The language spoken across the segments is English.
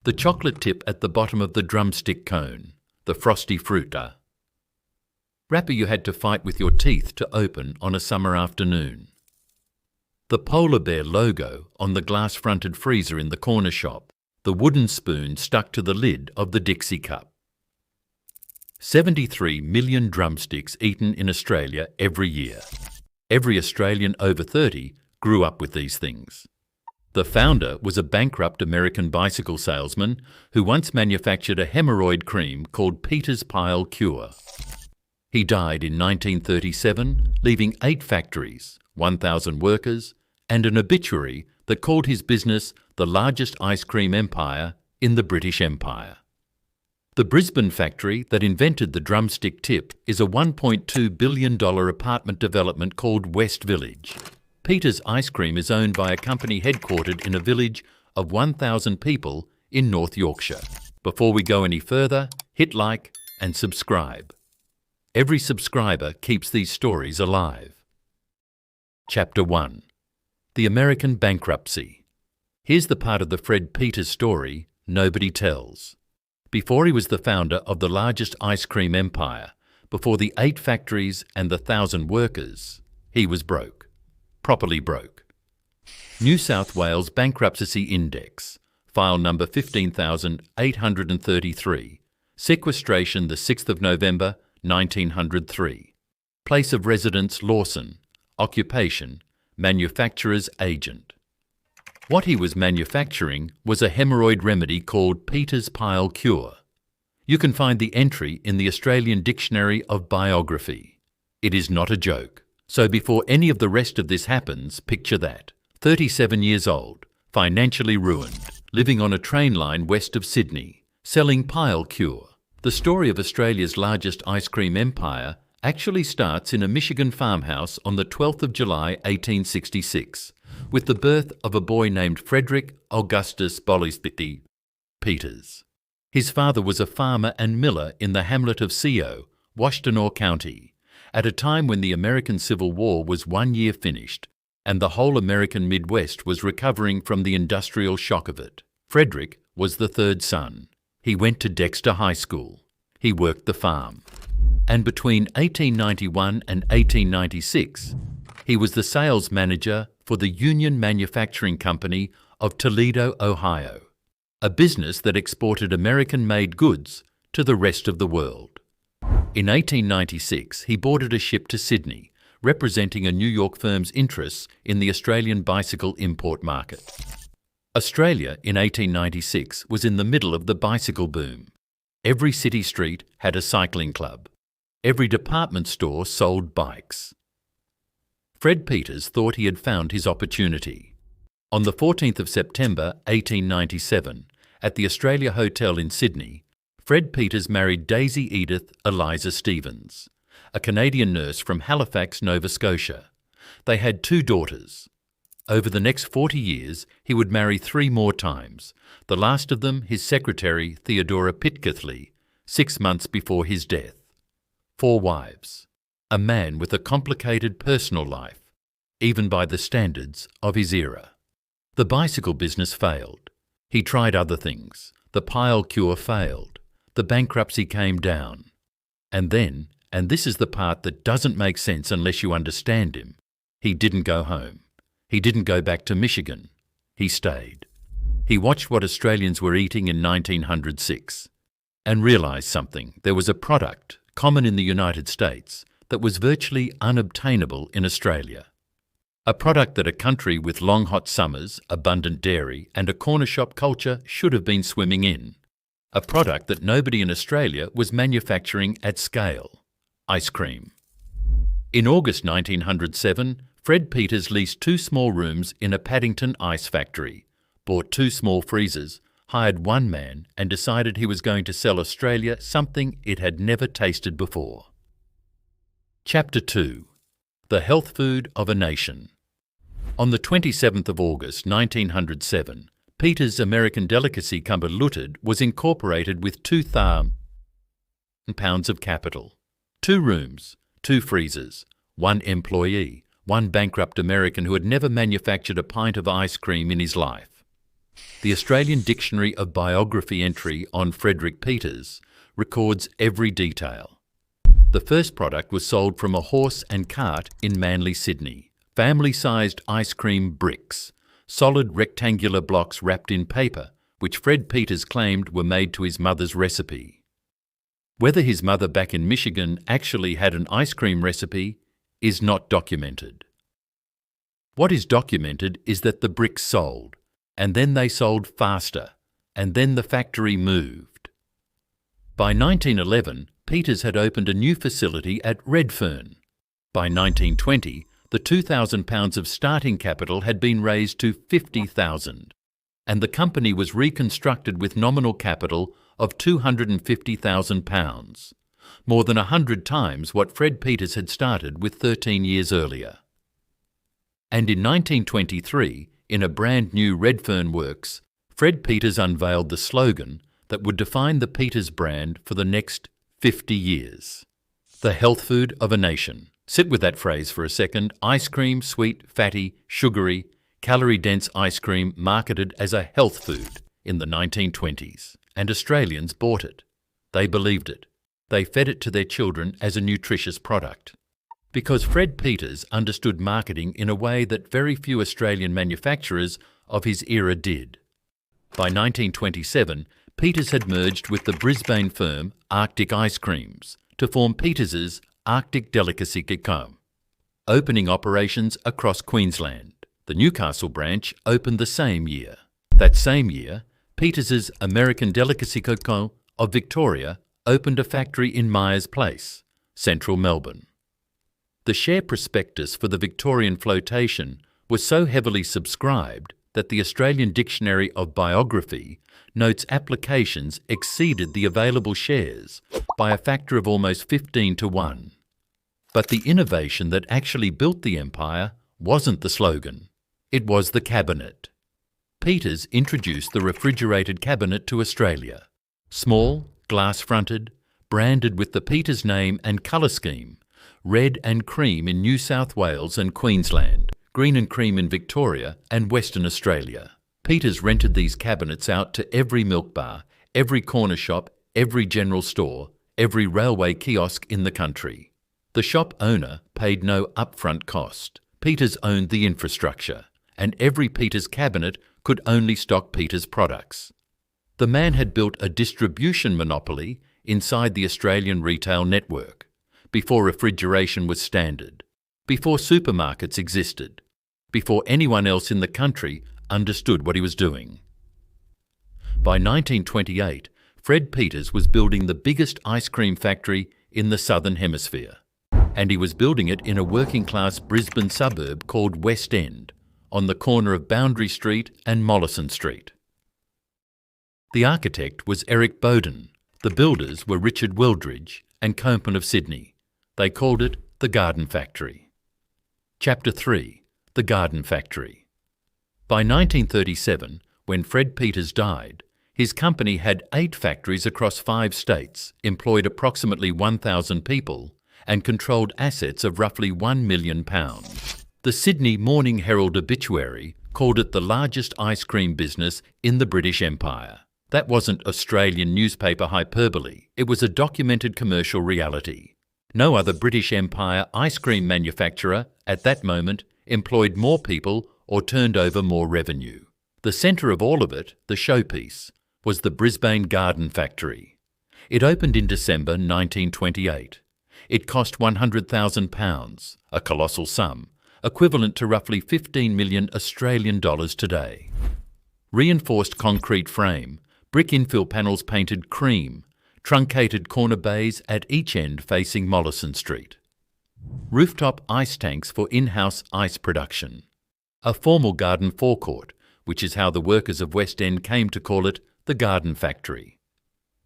The chocolate tip at the bottom of the drumstick cone, the frosty fruta. Wrapper you had to fight with your teeth to open on a summer afternoon. The polar bear logo on the glass-fronted freezer in the corner shop, the wooden spoon stuck to the lid of the Dixie cup. 73 million drumsticks eaten in Australia every year. Every Australian over 30 grew up with these things. The founder was a bankrupt American bicycle salesman who once manufactured a hemorrhoid cream called Peter's Pile Cure. He died in 1937, leaving 8 factories, 1,000 workers, and an obituary that called his business the largest ice cream empire in the British Empire. The Brisbane factory that invented the drumstick tip is a $1.2 billion apartment development called West Village. Peter's Ice Cream is owned by a company headquartered in a village of 1,000 people in North Yorkshire. Before we go any further, hit like and subscribe. Every subscriber keeps these stories alive. Chapter 1. The American Bankruptcy. Here's the part of the Fred Peters story nobody tells. Before he was the founder of the largest ice cream empire, before the 8 factories and the 1,000 workers, he was broke. Properly broke. New South Wales Bankruptcy Index, file number 15,833, sequestration the 6th of November 1903. Place of residence Lawson, occupation manufacturer's agent. What he was manufacturing was a hemorrhoid remedy called Peter's Pile Cure. You can find the entry in the Australian Dictionary of Biography. It is not a joke. So before any of the rest of this happens, picture that. 37 years old, financially ruined, living on a train line west of Sydney, selling Pile Cure. The story of Australia's largest ice cream empire actually starts in a Michigan farmhouse on the 12th of July 1866, with the birth of a boy named Frederick Augustus Bolisbitti Peters. His father was a farmer and miller in the hamlet of Co, Washtenaw County, at a time when the American Civil War was 1 year finished and the whole American Midwest was recovering from the industrial shock of it. Frederick was the 3rd son. He went to Dexter High School. He worked the farm. And between 1891 and 1896, he was the sales manager for the Union Manufacturing Company of Toledo, Ohio, a business that exported American-made goods to the rest of the world. In 1896, he boarded a ship to Sydney, representing a New York firm's interests in the Australian bicycle import market. Australia in 1896 was in the middle of the bicycle boom. Every city street had a cycling club. Every department store sold bikes. Fred Peters thought he had found his opportunity. On the 14th of September 1897, at the Australia Hotel in Sydney, Fred Peters married Daisy Edith Eliza Stevens, a Canadian nurse from Halifax, Nova Scotia. They had 2 daughters. Over the next 40 years, he would marry 3 more times, the last of them his secretary Theodora Pitcairnley, 6 months before his death. 4 wives. A man with a complicated personal life, even by the standards of his era. The bicycle business failed. He tried other things. The Pile Cure failed. The bankruptcy came down. And then, and this is the part that doesn't make sense unless you understand him, he didn't go home. He didn't go back to Michigan. He stayed. He watched what Australians were eating in 1906 and realised something. There was a product, common in the United States, that was virtually unobtainable in Australia. A product that a country with long hot summers, abundant dairy and a corner shop culture should have been swimming in. A product that nobody in Australia was manufacturing at scale. Ice cream. In August 1907, Fred Peters leased 2 small rooms in a Paddington ice factory, bought 2 small freezers, hired 1 man and decided he was going to sell Australia something it had never tasted before. Chapter 2. The Health Food of a Nation. On the 27th of August 1907, Peters' American Delicacy Co Limited was incorporated with £2,000 of capital, 2 rooms, 2 freezers, 1 employee, 1 bankrupt American who had never manufactured a pint of ice cream in his life. The Australian Dictionary of Biography entry on Frederick Peters records every detail. The first product was sold from a horse and cart in Manly, Sydney. Family-sized ice cream bricks, solid rectangular blocks wrapped in paper, which Fred Peters claimed were made to his mother's recipe. Whether his mother back in Michigan actually had an ice cream recipe is not documented. What is documented is that the bricks sold, and then they sold faster, and then the factory moved. By 1911, Peters had opened a new facility at Redfern. By 1920, the £2,000 of starting capital had been raised to $50,000, and the company was reconstructed with nominal capital of £250,000, more than 100 times what Fred Peters had started with 13 years earlier. And in 1923, in a brand new Redfern works, Fred Peters unveiled the slogan that would define the Peters brand for the next 50 years. The health food of a nation. Sit with that phrase for a second. Ice cream, sweet, fatty, sugary, calorie-dense ice cream marketed as a health food in the 1920s. And Australians bought it. They believed it. They fed it to their children as a nutritious product. Because Fred Peters understood marketing in a way that very few Australian manufacturers of his era did. By 1927, Peters had merged with the Brisbane firm Arctic Ice Creams to form Peters's American Delicacy Co, opening operations across Queensland. The Newcastle branch opened the same year. That same year, Peters's American Delicacy Co of Victoria opened a factory in Myers Place, central Melbourne. The share prospectus for the Victorian flotation was so heavily subscribed that the Australian Dictionary of Biography notes applications exceeded the available shares by a factor of almost 15 to 1. But the innovation that actually built the empire wasn't the slogan. It was the cabinet. Peters introduced the refrigerated cabinet to Australia. Small, glass-fronted, branded with the Peters name and colour scheme, red and cream in New South Wales and Queensland, green and cream in Victoria and Western Australia. Peters rented these cabinets out to every milk bar, every corner shop, every general store, every railway kiosk in the country. The shop owner paid no upfront cost. Peters owned the infrastructure, and every Peters cabinet could only stock Peters products. The man had built a distribution monopoly inside the Australian retail network, before refrigeration was standard, before supermarkets existed, before anyone else in the country understood what he was doing. By 1928, Fred Peters was building the biggest ice cream factory in the Southern Hemisphere, and he was building it in a working-class Brisbane suburb called West End, on the corner of Boundary Street and Mollison Street. The architect was Eric Bowden. The builders were Richard Weldridge and Copeman of Sydney. They called it the Garden Factory. Chapter 3. The Garden Factory. By 1937, when Fred Peters died, his company had 8 factories across 5 states, employed approximately 1,000 people, and controlled assets of roughly £1 million. The Sydney Morning Herald obituary called it the largest ice cream business in the British Empire. That wasn't Australian newspaper hyperbole. It was a documented commercial reality. No other British Empire ice cream manufacturer at that moment employed more people or turned over more revenue. The centre of all of it, the showpiece, was the Brisbane Garden Factory. It opened in December 1928. It cost £100,000, a colossal sum, equivalent to roughly 15 million Australian dollars today. Reinforced concrete frame, brick infill panels painted cream, truncated corner bays at each end facing Mollison Street. Rooftop ice tanks for in-house ice production. A formal garden forecourt, which is how the workers of West End came to call it the Garden Factory.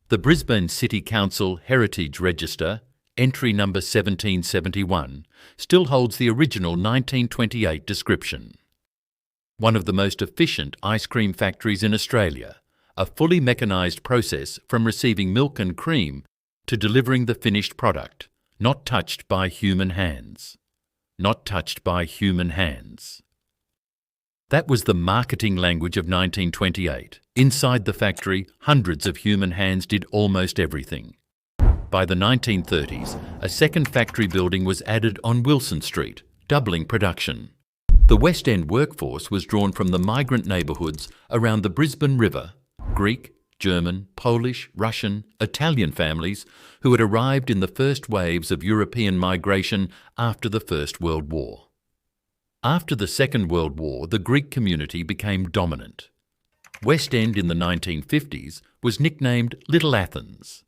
The Brisbane City Council Heritage Register, entry number 1771, still holds the original 1928 description. One of the most efficient ice cream factories in Australia, a fully mechanised process from receiving milk and cream to delivering the finished product, not touched by human hands. Not touched by human hands. That was the marketing language of 1928. Inside the factory, hundreds of human hands did almost everything. By the 1930s, a second factory building was added on Wilson Street, doubling production. The West End workforce was drawn from the migrant neighbourhoods around the Brisbane River, Greek, German, Polish, Russian, Italian families who had arrived in the first waves of European migration after the First World War. After the Second World War, the Greek community became dominant. West End in the 1950s was nicknamed Little Athens.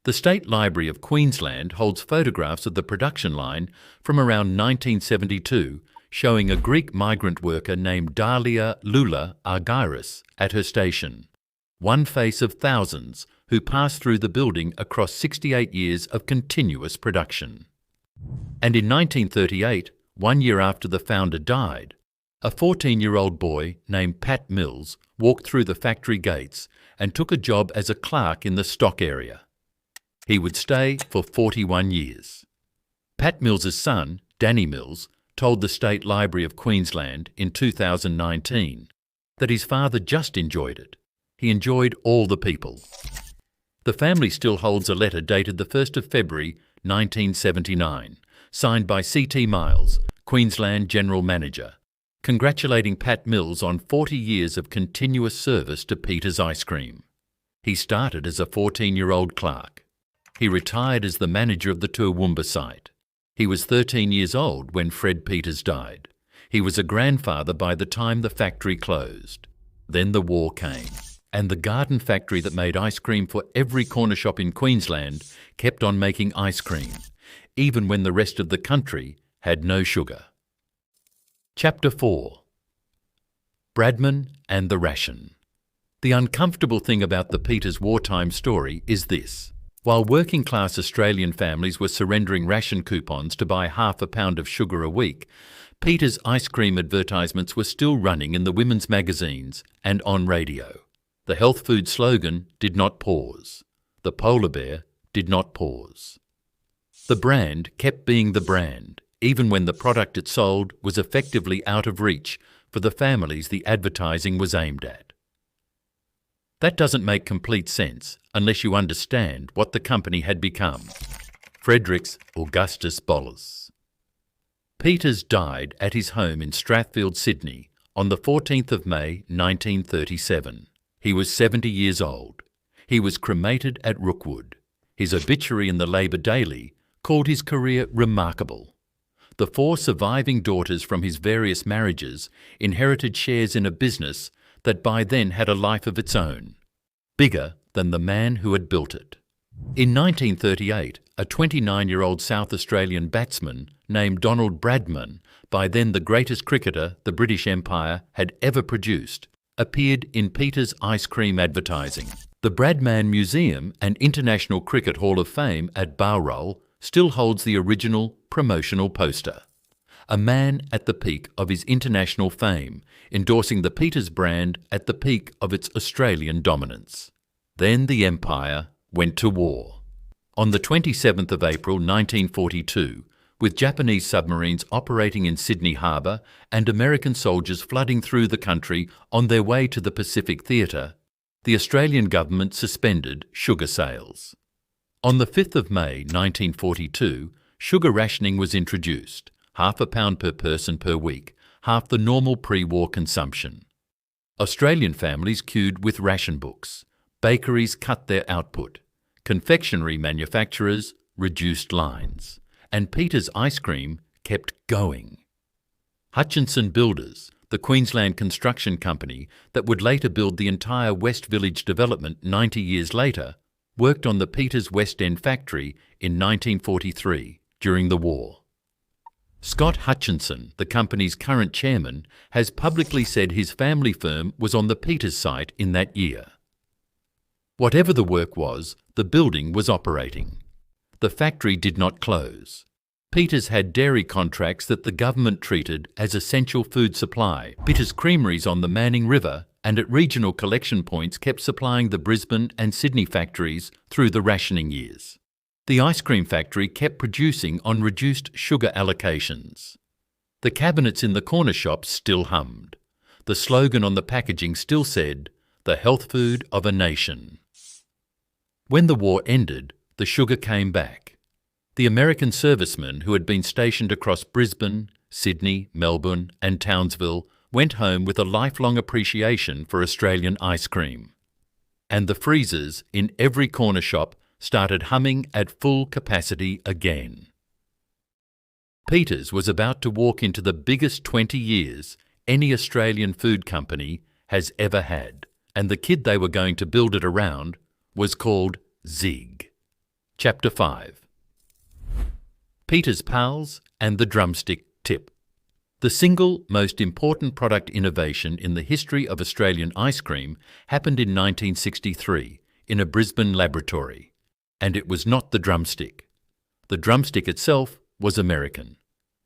The State Library of Queensland holds photographs of the production line from around 1972 showing a Greek migrant worker named Dalia Lula Argyris at her station, one face of thousands who passed through the building across 68 years of continuous production. And in 1938, 1 year after the founder died, a 14-year-old boy named Pat Mills walked through the factory gates and took a job as a clerk in the stock area. He would stay for 41 years. Pat Mills's son, Danny Mills, told the State Library of Queensland in 2019 that his father just enjoyed it. He enjoyed all the people. The family still holds a letter dated the 1st of February 1979, signed by C.T. Miles, Queensland General Manager, congratulating Pat Mills on 40 years of continuous service to Peter's Ice Cream. He started as a 14-year-old clerk. He retired as the manager of the Toowoomba site. He was 13 years old when Fred Peters died. He was a grandfather by the time the factory closed. Then the war came, and the garden factory that made ice cream for every corner shop in Queensland kept on making ice cream, even when the rest of the country had no sugar. Chapter 4. Bradman and the Ration. The uncomfortable thing about the Peters wartime story is this. While working-class Australian families were surrendering ration coupons to buy half a pound of sugar a week, Peters ice cream advertisements were still running in the women's magazines and on radio. The health food slogan did not pause. The polar bear did not pause. The brand kept being the brand, even when the product it sold was effectively out of reach for the families the advertising was aimed at. That doesn't make complete sense unless you understand what the company had become. Fredericks Augustus Bolus. Peters died at his home in Strathfield, Sydney, on the 14th of May 1937. He was 70 years old. He was cremated at Rookwood. His obituary in the Labour Daily called his career remarkable. The 4 surviving daughters from his various marriages inherited shares in a business that by then had a life of its own, bigger than the man who had built it. In 1938, a 29-year-old South Australian batsman named Donald Bradman, by then the greatest cricketer the British Empire had ever produced, appeared in Peters ice cream advertising. The Bradman Museum and International Cricket Hall of Fame at Bowral still holds the original promotional poster. A man at the peak of his international fame, endorsing the Peters brand at the peak of its Australian dominance. Then the Empire went to war. On the 27th of April 1942, with Japanese submarines operating in Sydney Harbour and American soldiers flooding through the country on their way to the Pacific Theatre, the Australian government suspended sugar sales. On the 5th of May 1942, sugar rationing was introduced, half a pound per person per week, half the normal pre-war consumption. Australian families queued with ration books. Bakeries cut their output. Confectionery manufacturers reduced lines. And Peters ice cream kept going. Hutchinson Builders, the Queensland construction company that would later build the entire West Village development 90 years later, worked on the Peters West End factory in 1943 during the war. Scott Hutchinson, the company's current chairman, has publicly said his family firm was on the Peters site in that year. Whatever the work was, the building was operating. The factory did not close. Peters had dairy contracts that the government treated as essential food supply. Peters creameries on the Manning River and at regional collection points kept supplying the Brisbane and Sydney factories through the rationing years. The ice cream factory kept producing on reduced sugar allocations. The cabinets in the corner shops still hummed. the slogan on the packaging still said, "The health food of a nation." When the war ended, the sugar came back. The American servicemen who had been stationed across Brisbane, Sydney, Melbourne and Townsville went home with a lifelong appreciation for Australian ice cream. And the freezers in every corner shop started humming at full capacity again. Peters was about to walk into the biggest 20 years any Australian food company has ever had, and the kid they were going to build it around was called Zig. Chapter 5. Peters' Pals and the Drumstick Tip. The single most important product innovation in the history of Australian ice cream happened in 1963 in a Brisbane laboratory, and it was not the drumstick. The drumstick itself was American.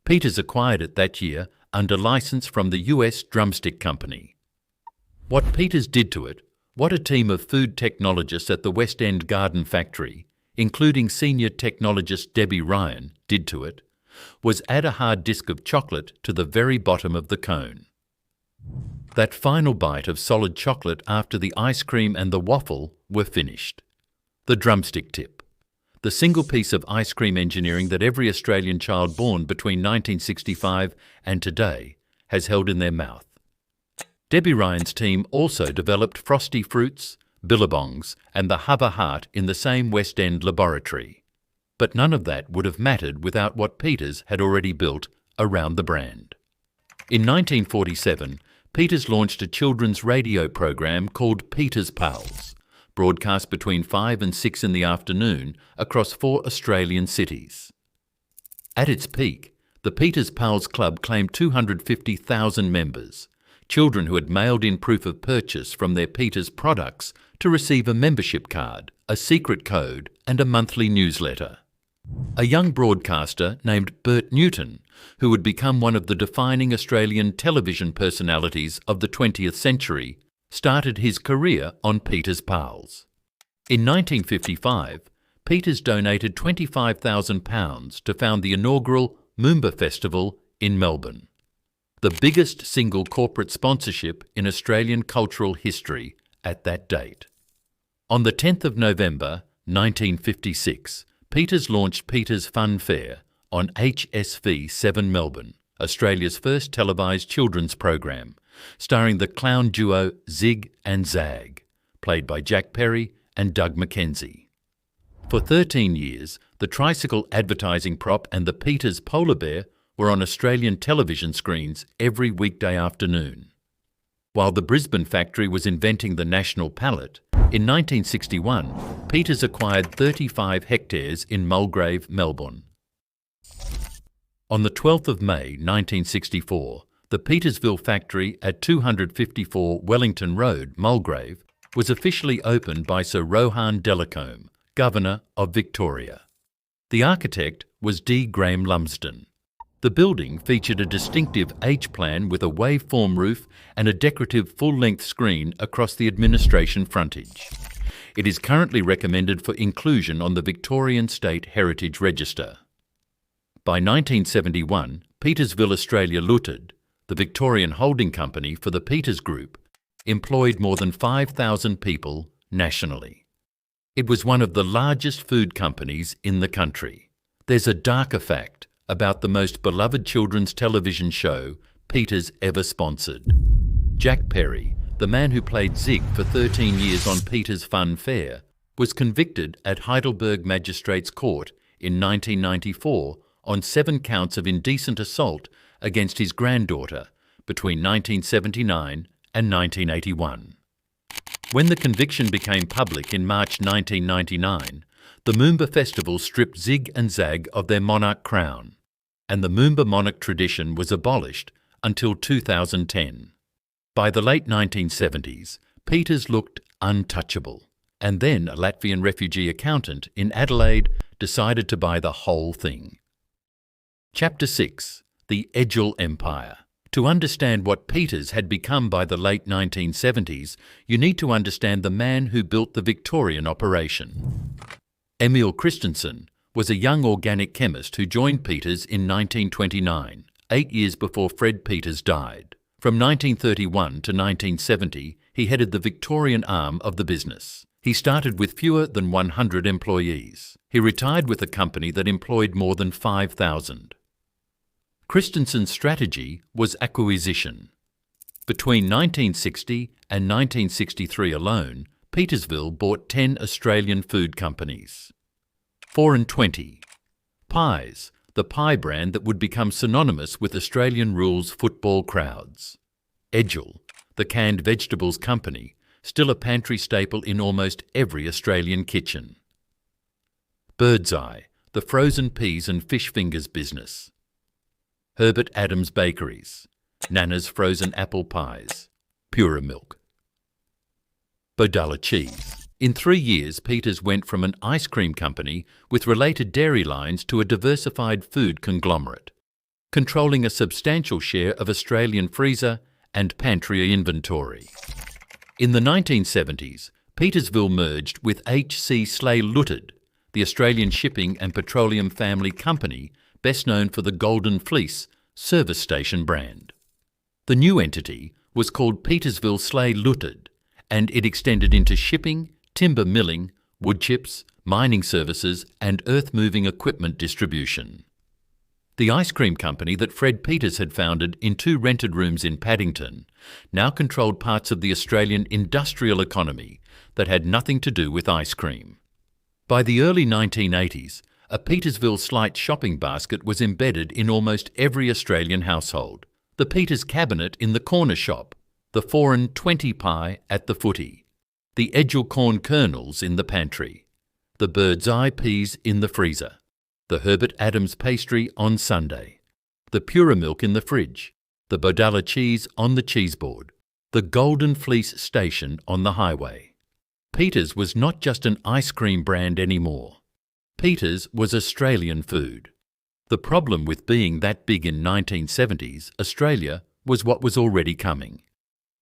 Peters acquired it that year under license from the US Drumstick Company. What Peters did to it, what a team of food technologists at the West End Garden Factory, including senior technologist Debbie Ryan, did to it, was add a hard disk of chocolate to the very bottom of the cone. That final bite of solid chocolate after the ice cream and the waffle were finished. The drumstick tip. The single piece of ice cream engineering that every Australian child born between 1965 and today has held in their mouth. Debbie Ryan's team also developed Frosty Fruits, Billabongs and the Hover Heart in the same West End laboratory. But none of that would have mattered without what Peters had already built around the brand. In 1947, Peters launched a children's radio program called Peters' Pals, broadcast between 5 and 6 in the afternoon across 4 Australian cities. At its peak, the Peters' Pals Club claimed 250,000 members, children who had mailed in proof of purchase from their Peters products to receive a membership card, a secret code and a monthly newsletter. A young broadcaster named Bert Newton, who would become one of the defining Australian television personalities of the 20th century, started his career on Peters' Pals. In 1955, Peters donated £25,000 to found the inaugural Moomba Festival in Melbourne, the biggest single corporate sponsorship in Australian cultural history at that date. On the 10th of November 1956, Peters launched Peters Fun Fair on HSV 7 Melbourne, Australia's first televised children's program, starring the clown duo Zig and Zag, played by Jack Perry and Doug McKenzie. For 13 years, the tricycle advertising prop and the Peters polar bear were on Australian television screens every weekday afternoon. While the Brisbane factory was inventing the national palate, in 1961, Peters acquired 35 hectares in Mulgrave, Melbourne. On the 12th of May 1964, the Petersville factory at 254 Wellington Road, Mulgrave, was officially opened by Sir Rohan Delacombe, Governor of Victoria. The architect was D. Graham Lumsden. The building featured a distinctive H-plan with a waveform roof and a decorative full-length screen across the administration frontage. It is currently recommended for inclusion on the Victorian State Heritage Register. By 1971, Petersville Australia Limited, the Victorian holding company for the Peters Group, employed more than 5,000 people nationally. It was one of the largest food companies in the country. There's a darker fact about the most beloved children's television show Peters ever sponsored. Jack Perry, the man who played Zig for 13 years on Peters Fun Fair, was convicted at Heidelberg Magistrates Court in 1994 on 7 counts of indecent assault against his granddaughter between 1979 and 1981. When the conviction became public in March 1999, the Moomba Festival stripped Zig and Zag of their monarch crown, and the Moomba monarch tradition was abolished until 2010. By the late 1970s, Peters looked untouchable, and then a Latvian refugee accountant in Adelaide decided to buy the whole thing. Chapter 6. The Edgell Empire. To understand what Peters had become by the late 1970s, you need to understand the man who built the Victorian operation. Emil Christensen was a young organic chemist who joined Peters in 1929, 8 years before Fred Peters died. From 1931 to 1970, he headed the Victorian arm of the business. He started with fewer than 100 employees. He retired with a company that employed more than 5,000. Christensen's strategy was acquisition. Between 1960 and 1963 alone, Petersville bought 10 Australian food companies. 4 and 20. Pies, the pie brand that would become synonymous with Australian rules football crowds. Edgell, the canned vegetables company, still a pantry staple in almost every Australian kitchen. Birdseye, the frozen peas and fish fingers business. Herbert Adams Bakeries, Nana's frozen apple pies, Pura Milk. Bodalla Cheese. In 3 years, Peters went from an ice cream company with related dairy lines to a diversified food conglomerate, controlling a substantial share of Australian freezer and pantry inventory. In the 1970s, Petersville merged with H.C. Sleigh Lutted, the Australian shipping and petroleum family company best known for the Golden Fleece service station brand. The new entity was called Petersville Sleigh Lutted, and it extended into shipping, timber milling, wood chips, mining services and earth-moving equipment distribution. The ice cream company that Fred Peters had founded in 2 rented rooms in Paddington now controlled parts of the Australian industrial economy that had nothing to do with ice cream. By the early 1980s, a Petersville Slight shopping basket was embedded in almost every Australian household. The Peters cabinet in the corner shop, the 4 and 20 pie at the footy, the Edgell corn kernels in the pantry, the Birdseye peas in the freezer, the Herbert Adams pastry on Sunday, the Pura Milk in the fridge, the Bodalla cheese on the cheese board, the Golden Fleece station on the highway. Peters was not just an ice cream brand anymore. Peters was Australian food. The problem with being that big in 1970s Australia was what was already coming.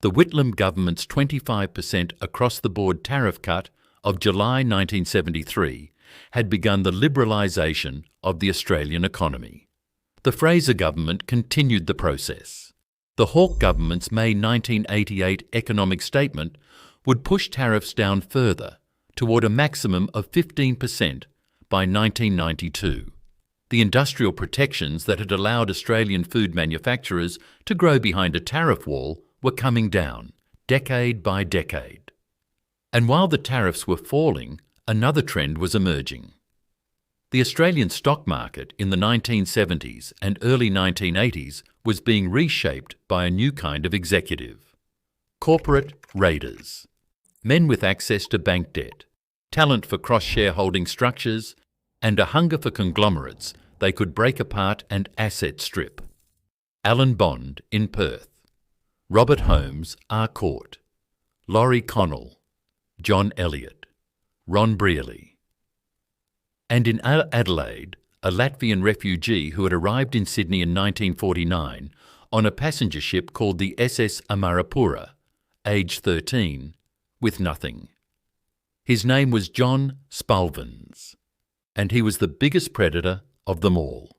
The Whitlam government's 25% across-the-board tariff cut of July 1973 had begun the liberalisation of the Australian economy. The Fraser government continued the process. The Hawke government's May 1988 economic statement would push tariffs down further toward a maximum of 15% by 1992. The industrial protections that had allowed Australian food manufacturers to grow behind a tariff wall were coming down, decade by decade. And while the tariffs were falling, another trend was emerging. The Australian stock market in the 1970s and early 1980s was being reshaped by a new kind of executive. Corporate raiders. Men with access to bank debt, talent for cross-shareholding structures, and a hunger for conglomerates they could break apart and asset strip. Alan Bond in Perth, Robert Holmes, Court, Laurie Connell, John Elliott, Ron Brearley. And in Adelaide, a Latvian refugee who had arrived in Sydney in 1949 on a passenger ship called the SS Amarapura, aged 13, with nothing. His name was John Spalvens, and he was the biggest predator of them all.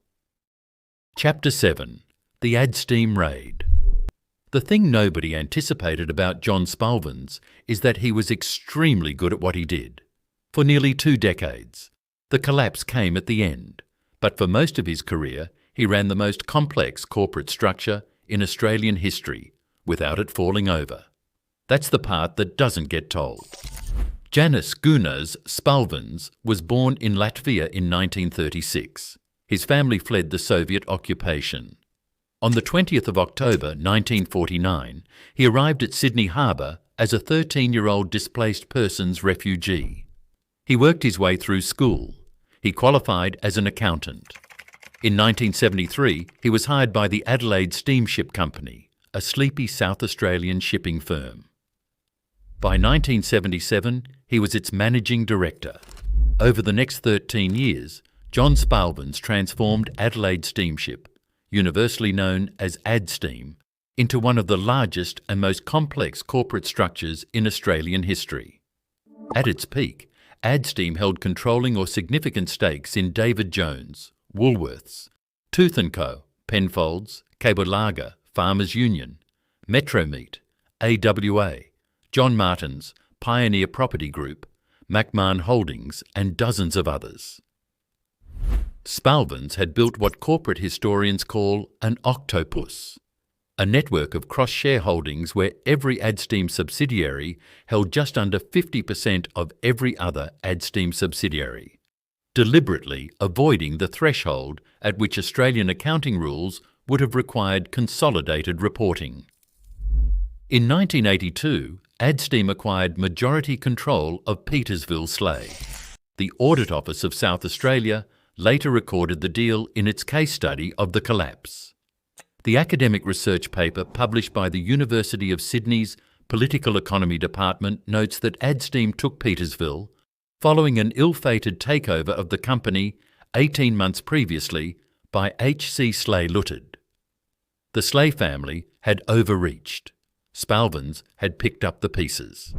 Chapter 7. The Adsteam Raid. The thing nobody anticipated about John Spalvens is that he was extremely good at what he did. For nearly 2 decades, the collapse came at the end, but for most of his career he ran the most complex corporate structure in Australian history without it falling over. That's the part that doesn't get told. Janis Gunars Spalvens was born in Latvia in 1936. His family fled the Soviet occupation. On the 20th of October 1949, he arrived at Sydney Harbour as a 13-year-old displaced persons refugee. He worked his way through school. He qualified as an accountant. In 1973, he was hired by the Adelaide Steamship Company, a sleepy South Australian shipping firm. By 1977, he was its managing director. Over the next 13 years, John Spalvens transformed Adelaide Steamship, universally known as Adsteam, into one of the largest and most complex corporate structures in Australian history. At its peak, Adsteam held controlling or significant stakes in David Jones, Woolworths, Tooth & Co, Penfolds, Cable Lager, Farmers Union, Metromeat, AWA, John Martin's, Pioneer Property Group, McMahon Holdings, and dozens of others. Spalvens had built what corporate historians call an octopus, a network of cross-shareholdings where every Adsteam subsidiary held just under 50% of every other Adsteam subsidiary, deliberately avoiding the threshold at which Australian accounting rules would have required consolidated reporting. In 1982, Adsteam acquired majority control of Petersville Sleigh. The Audit Office of South Australia later recorded the deal in its case study of the collapse. The academic research paper published by the University of Sydney's Political Economy Department notes that Adsteam took Petersville following an ill-fated takeover of the company 18 months previously by H.C. Sleigh Lutted. The Sleigh family had overreached. Spalvens had picked up the pieces.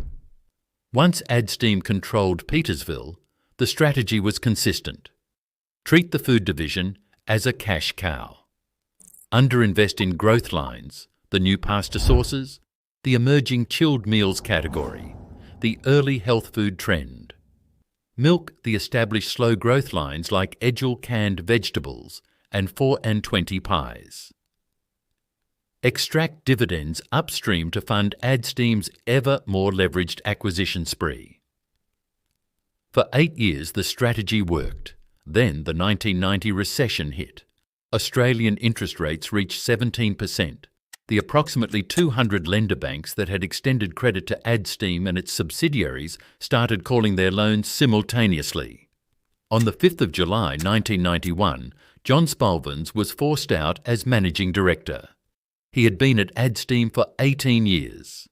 Once Adsteam controlled Petersville, the strategy was consistent. Treat the food division as a cash cow. Underinvest in growth lines, the new pasta sauces, the emerging chilled meals category, the early health food trend. Milk the established slow growth lines like Edgell canned vegetables and 4 and 20 pies. Extract dividends upstream to fund Adsteam's ever more leveraged acquisition spree. For 8 years the strategy worked. Then the 1990 recession hit. Australian interest rates reached 17%. The approximately 200 lender banks that had extended credit to Adsteam and its subsidiaries started calling their loans simultaneously. On the 5th of July 1991, John Spalvens was forced out as managing director. He had been at Adsteam for 18 years.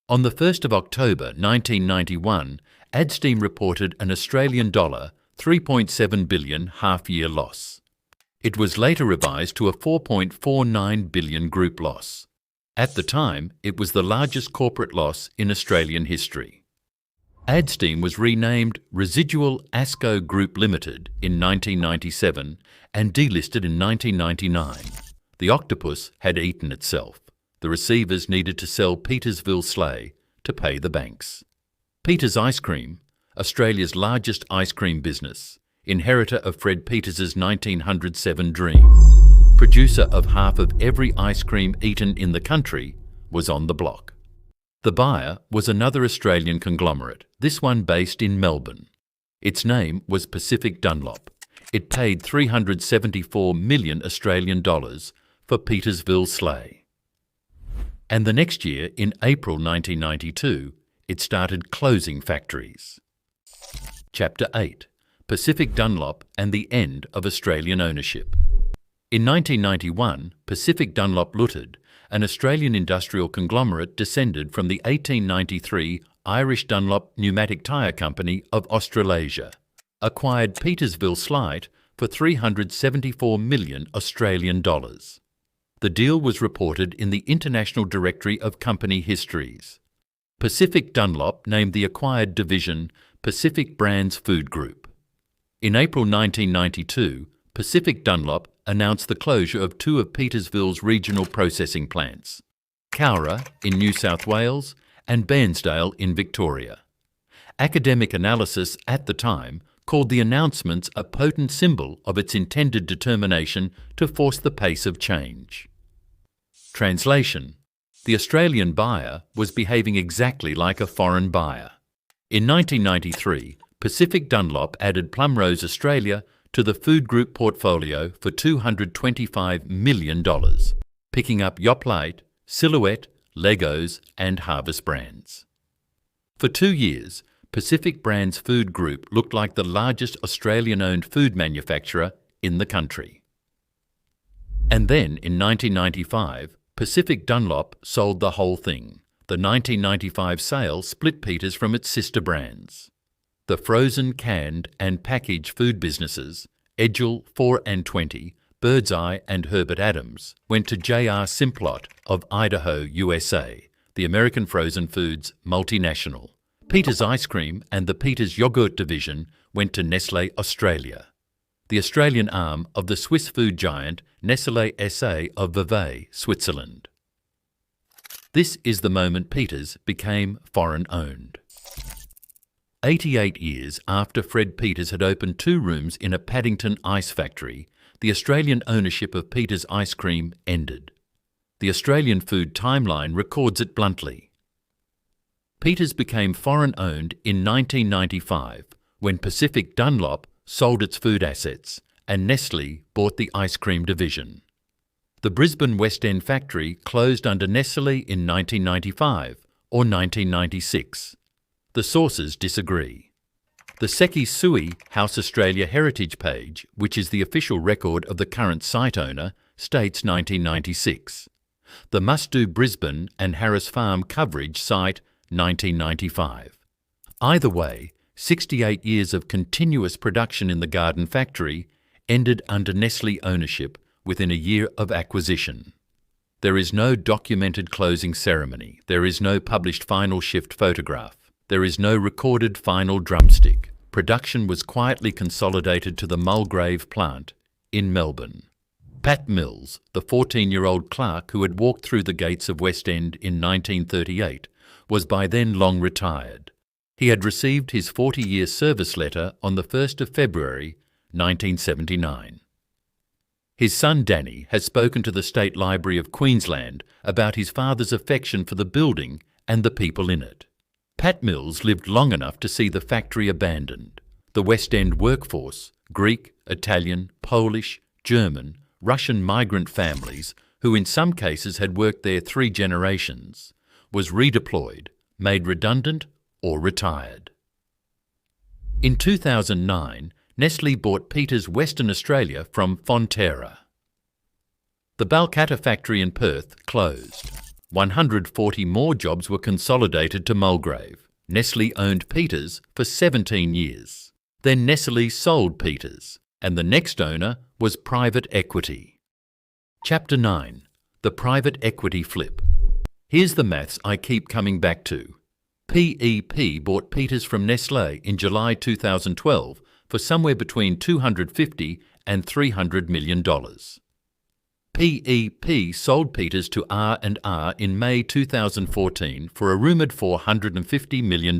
On the 1st of October 1991, Adsteam reported an Australian dollar $3.7 billion half-year loss. It was later revised to a $4.49 billion group loss. At the time, it was the largest corporate loss in Australian history. Adsteam was renamed Residual Asco Group Limited in 1997 and delisted in 1999. The octopus had eaten itself. The receivers needed to sell Petersville Sleigh to pay the banks. Peters Ice Cream, Australia's largest ice cream business, inheritor of Fred Peters's 1907 dream, producer of half of every ice cream eaten in the country, was on the block. The buyer was another Australian conglomerate, this one based in Melbourne. Its name was Pacific Dunlop. It paid 374 million Australian dollars for Petersville Sleigh. And the next year, in April 1992, it started closing factories. Chapter 8. Pacific Dunlop and the End of Australian Ownership. In 1991, Pacific Dunlop Limited, an Australian industrial conglomerate descended from the 1893 Irish Dunlop Pneumatic Tyre Company of Australasia, acquired Petersville Sleigh for 374 million Australian dollars. The deal was reported in the International Directory of Company Histories. Pacific Dunlop named the acquired division Pacific Brands Food Group. In April 1992, Pacific Dunlop announced the closure of 2 of Petersville's regional processing plants, Cowra in New South Wales and Bairnsdale in Victoria. Academic analysis at the time called the announcements a potent symbol of its intended determination to force the pace of change. Translation: the Australian buyer was behaving exactly like a foreign buyer. In 1993, Pacific Dunlop added Plumrose Australia to the food group portfolio for $225 million, picking up Yoplait, Silhouette, Legos and Harvest brands. For 2 years, Pacific Brands Food Group looked like the largest Australian-owned food manufacturer in the country. And then, in 1995, Pacific Dunlop sold the whole thing. The 1995 sale split Peters from its sister brands. The frozen, canned and packaged food businesses, Edgell, 4 and 20, Birdseye and Herbert Adams, went to J.R. Simplot of Idaho, USA, the American frozen foods multinational. Peters Ice Cream and the Peters Yogurt division went to Nestlé Australia, the Australian arm of the Swiss food giant Nestlé SA of Vevey, Switzerland. This is the moment Peters became foreign-owned. 88 years after Fred Peters had opened 2 rooms in a Paddington ice factory, the Australian ownership of Peters Ice Cream ended. The Australian Food Timeline records it bluntly. Peters became foreign-owned in 1995 when Pacific Dunlop sold its food assets and Nestlé bought the ice cream division. The Brisbane West End factory closed under Nestlé in 1995 or 1996. The sources disagree. The Sekisui House Australia heritage page, which is the official record of the current site owner, states 1996. The Must Do Brisbane and Harris Farm coverage cite 1995. Either way, 68 years of continuous production in the garden factory ended under Nestlé ownership within a year of acquisition. There is no documented closing ceremony. There is no published final shift photograph. There is no recorded final drumstick. Production was quietly consolidated to the Mulgrave plant in Melbourne. Pat Mills, the 14-year-old clerk who had walked through the gates of West End in 1938, was by then long retired. He had received his 40-year service letter on the 1st of February 1979. His son Danny has spoken to the State Library of Queensland about his father's affection for the building and the people in it. Pat Mills lived long enough to see the factory abandoned. The West End workforce, Greek, Italian, Polish, German, Russian migrant families, who in some cases had worked there 3 generations, was redeployed, made redundant or retired. In 2009, Nestlé bought Peters Western Australia from Fonterra. The Balcatta factory in Perth closed. 140 more jobs were consolidated to Mulgrave. Nestlé owned Peters for 17 years. Then Nestlé sold Peters, and the next owner was private equity. Chapter 9. The Private Equity Flip. Here's the maths I keep coming back to. PEP bought Peters from Nestlé in July 2012 for somewhere between $250 and $300 million. PEP sold Peters to R&R in May 2014 for a rumoured $450 million.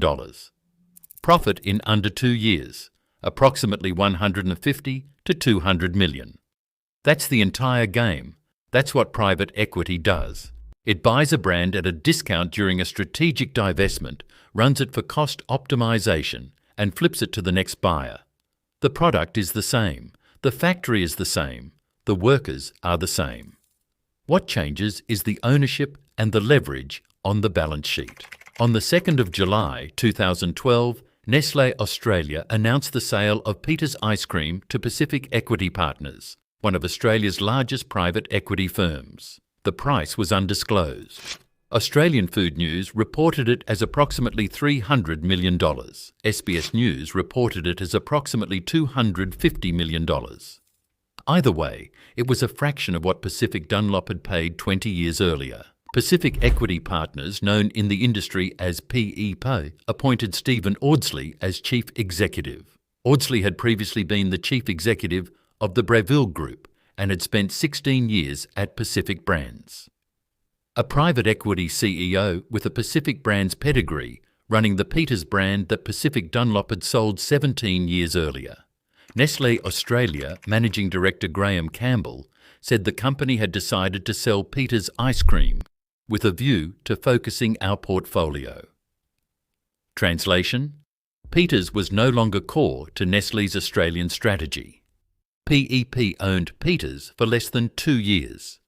Profit in under 2 years, approximately $150 to $200 million. That's the entire game. That's what private equity does. It buys a brand at a discount during a strategic divestment, runs it for cost optimization, and flips it to the next buyer. The product is the same. The factory is the same. The workers are the same. What changes is the ownership and the leverage on the balance sheet. On the 2nd of July 2012, Nestlé Australia announced the sale of Peters Ice Cream to Pacific Equity Partners, one of Australia's largest private equity firms. The price was undisclosed. Australian Food News reported it as approximately $300 million. SBS News reported it as approximately $250 million. Either way, it was a fraction of what Pacific Dunlop had paid 20 years earlier. Pacific Equity Partners, known in the industry as PEP, appointed Stephen Audsley as Chief Executive. Audsley had previously been the Chief Executive of the Breville Group and had spent 16 years at Pacific Brands. A private equity CEO with a Pacific Brands pedigree running the Peters brand that Pacific Dunlop had sold 17 years earlier. Nestlé Australia Managing Director Graham Campbell said the company had decided to sell Peters Ice Cream with a view to focusing our portfolio. Translation: Peters was no longer core to Nestlé's Australian strategy. PEP owned Peters for less than 2 years.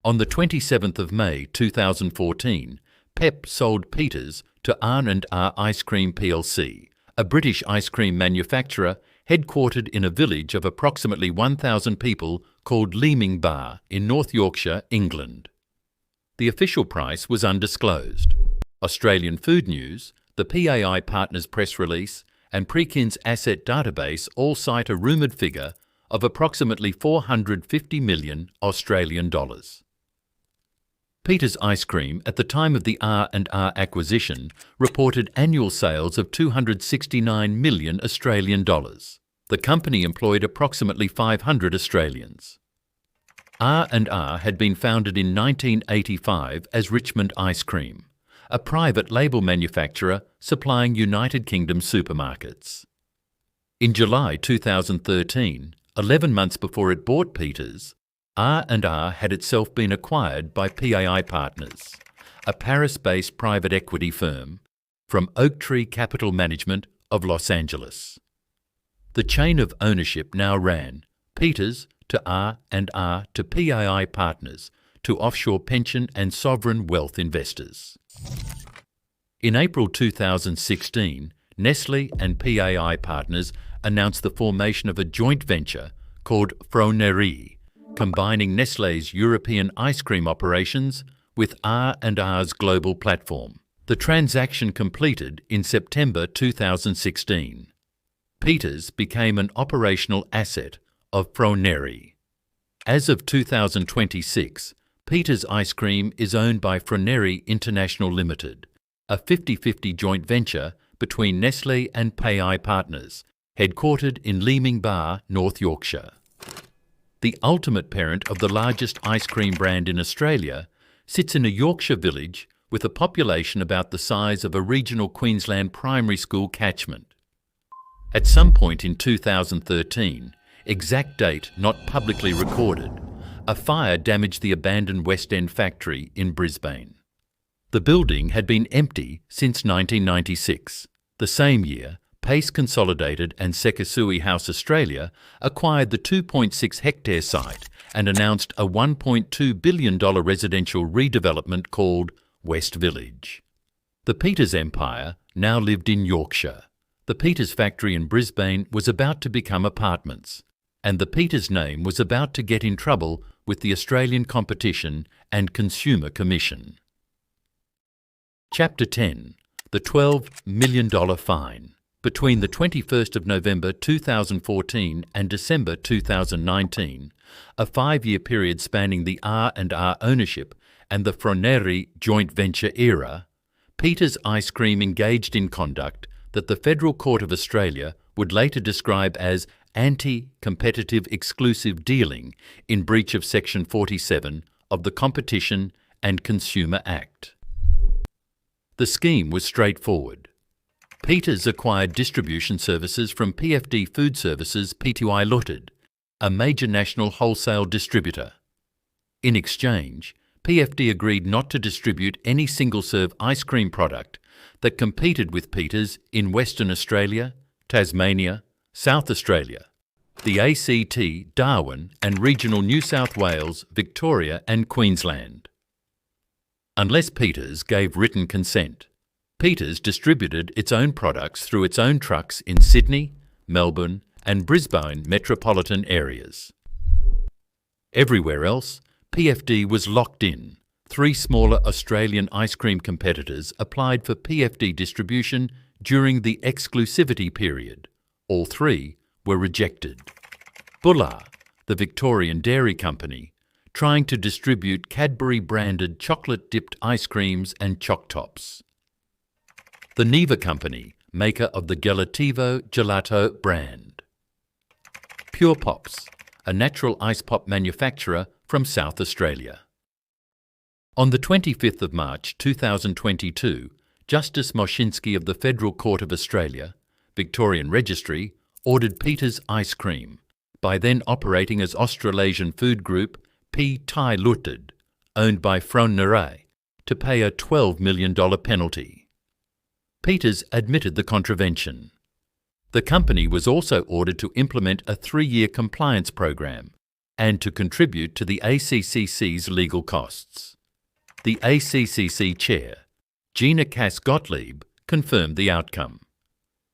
On the 27th of May 2014, PEP sold Peters to R&R Ice Cream plc, a British ice cream manufacturer headquartered in a village of approximately 1,000 people called Leeming Bar in North Yorkshire, England. The official price was undisclosed. Australian Food News, the PAI Partners press release, and Prekin's asset database all cite a rumoured figure of approximately 450 million Australian dollars. Peters Ice Cream, at the time of the R&R acquisition, reported annual sales of 269 million Australian dollars. The company employed approximately 500 Australians. R&R had been founded in 1985 as Richmond Ice Cream, a private label manufacturer supplying United Kingdom supermarkets. In July 2013, 11 months before it bought Peters, R&R had itself been acquired by PAI Partners, a Paris-based private equity firm, from Oaktree Capital Management of Los Angeles. The chain of ownership now ran Peters to R&R to PAI Partners to offshore pension and sovereign wealth investors. In April 2016, Nestlé and PAI Partners announced the formation of a joint venture called Froneri, combining Nestlé's European ice cream operations with R&R's global platform. The transaction completed in September 2016. Peters became an operational asset of Froneri. As of 2026, Peters Ice Cream is owned by Froneri International Limited, a 50-50 joint venture between Nestlé and PAI Partners, headquartered in Leeming Bar, North Yorkshire. The ultimate parent of the largest ice cream brand in Australia sits in a Yorkshire village with a population about the size of a regional Queensland primary school catchment. At some point in 2013, exact date not publicly recorded, a fire damaged the abandoned West End factory in Brisbane. The building had been empty since 1996. The same year, Pace Consolidated and Sekisui House Australia acquired the 2.6-hectare site and announced a $1.2 billion residential redevelopment called West Village. The Peters empire now lived in Yorkshire. The Peters factory in Brisbane was about to become apartments, and the Peters name was about to get in trouble with the Australian Competition and Consumer Commission. Chapter 10. The $12 million fine. Between the 21st of November 2014 and December 2019, a 5-year period spanning the R&R ownership and the Froneri joint venture era, Peters Ice Cream engaged in conduct that the Federal Court of Australia would later describe as anti-competitive exclusive dealing in breach of Section 47 of the Competition and Consumer Act. The scheme was straightforward. Peters acquired distribution services from PFD Food Services Pty Ltd, a major national wholesale distributor. In exchange, PFD agreed not to distribute any single-serve ice cream product that competed with Peters in Western Australia, Tasmania, South Australia, the ACT, Darwin and regional New South Wales, Victoria and Queensland. Unless Peters gave written consent, Peters distributed its own products through its own trucks in Sydney, Melbourne and Brisbane metropolitan areas. Everywhere else, PFD was locked in. 3 smaller Australian ice cream competitors applied for PFD distribution during the exclusivity period. All 3 were rejected. Bulla, the Victorian dairy company, trying to distribute Cadbury-branded chocolate-dipped ice creams and choc tops. The Neva Company, maker of the Gelativo Gelato brand. Pure Pops, a natural ice pop manufacturer from South Australia. On the 25th of March 2022, Justice Moshinsky of the Federal Court of Australia, Victorian Registry, ordered Peters Ice Cream, by then operating as Australasian Food Group Pty Ltd, owned by Froneri, to pay a $12 million penalty. Peters admitted the contravention. The company was also ordered to implement a 3-year compliance program and to contribute to the ACCC's legal costs. The ACCC chair, Gina Cass-Gottlieb, confirmed the outcome.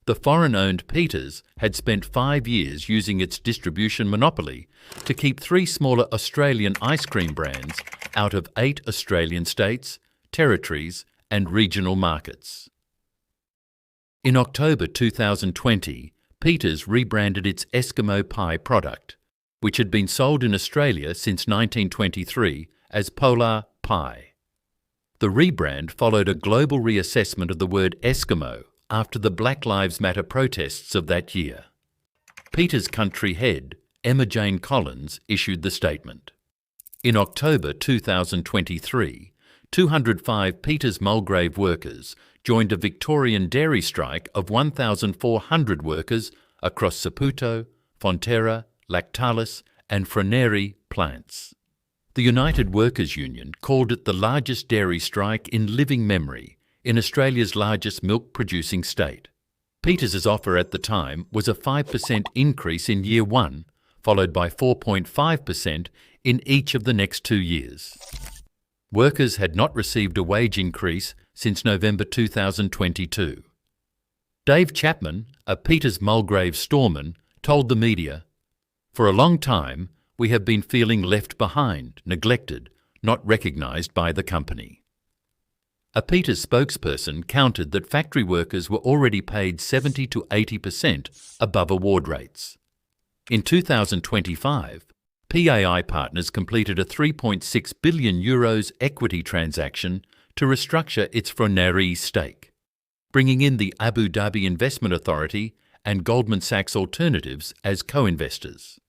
The foreign-owned Peters had spent 5 years using its distribution monopoly to keep 3 smaller Australian ice cream brands out of 8 Australian states, territories and regional markets. In October 2020, Peters rebranded its Eskimo Pie product, which had been sold in Australia since 1923 as Polar Pie. The rebrand followed a global reassessment of the word Eskimo after the Black Lives Matter protests of that year. Peters' country head, Emma Jane Collins, issued the statement. In October 2023, 205 Peters Mulgrave workers joined a Victorian dairy strike of 1,400 workers across Saputo, Fonterra, Lactalis and Froneri plants. The United Workers' Union called it the largest dairy strike in living memory in Australia's largest milk-producing state. Peters's offer at the time was a 5% increase in year one, followed by 4.5% in each of the next 2 years. Workers had not received a wage increase since November 2022. Dave Chapman, a Peters Mulgrave storeman, told the media, "For a long time, we have been feeling left behind, neglected, not recognised by the company." A Peters spokesperson countered that factory workers were already paid 70 to 80% above award rates. In 2025, PAI Partners completed a €3.6 billion equity transaction to restructure its Froneri stake, bringing in the Abu Dhabi Investment Authority and Goldman Sachs Alternatives as co-investors.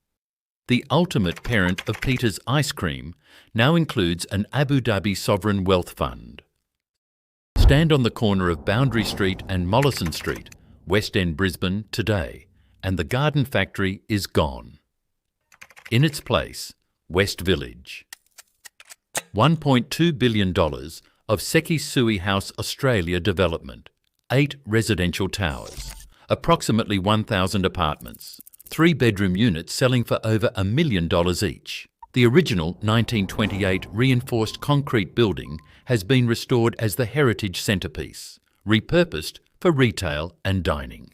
The ultimate parent of Peters Ice Cream now includes an Abu Dhabi sovereign wealth fund. Stand on the corner of Boundary Street and Mollison Street, West End, Brisbane, today, and the garden factory is gone. In its place, West Village. $1.2 billion of Sekisui House Australia development, 8 residential towers, approximately 1,000 apartments, 3-bedroom units selling for over $1 million each. The original 1928 reinforced concrete building has been restored as the heritage centrepiece, repurposed for retail and dining.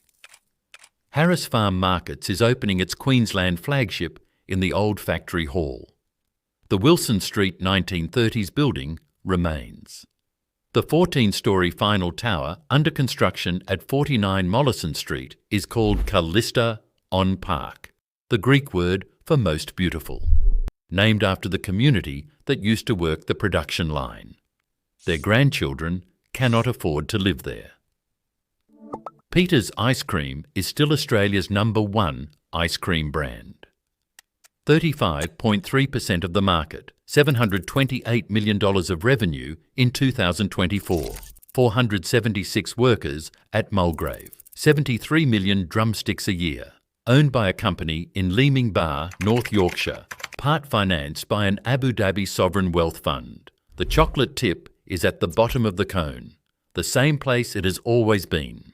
Harris Farm Markets is opening its Queensland flagship in the old factory hall. The Wilson Street 1930s building remains. The 14-storey final tower under construction at 49 Mollison Street is called Callista on Park, the Greek word for most beautiful, named after the community that used to work the production line. Their grandchildren cannot afford to live there. Peters Ice Cream is still Australia's #1 ice cream brand. 35.3% of the market, $728 million of revenue in 2024, 476 workers at Mulgrave, 73 million drumsticks a year, owned by a company in Leeming Bar, North Yorkshire, part financed by an Abu Dhabi sovereign wealth fund. The chocolate tip is at the bottom of the cone, the same place it has always been.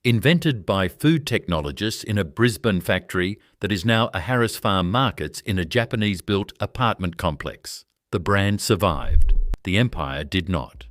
Invented by food technologists in a Brisbane factory that is now a Harris Farm Markets in a Japanese-built apartment complex, the brand survived. The empire did not.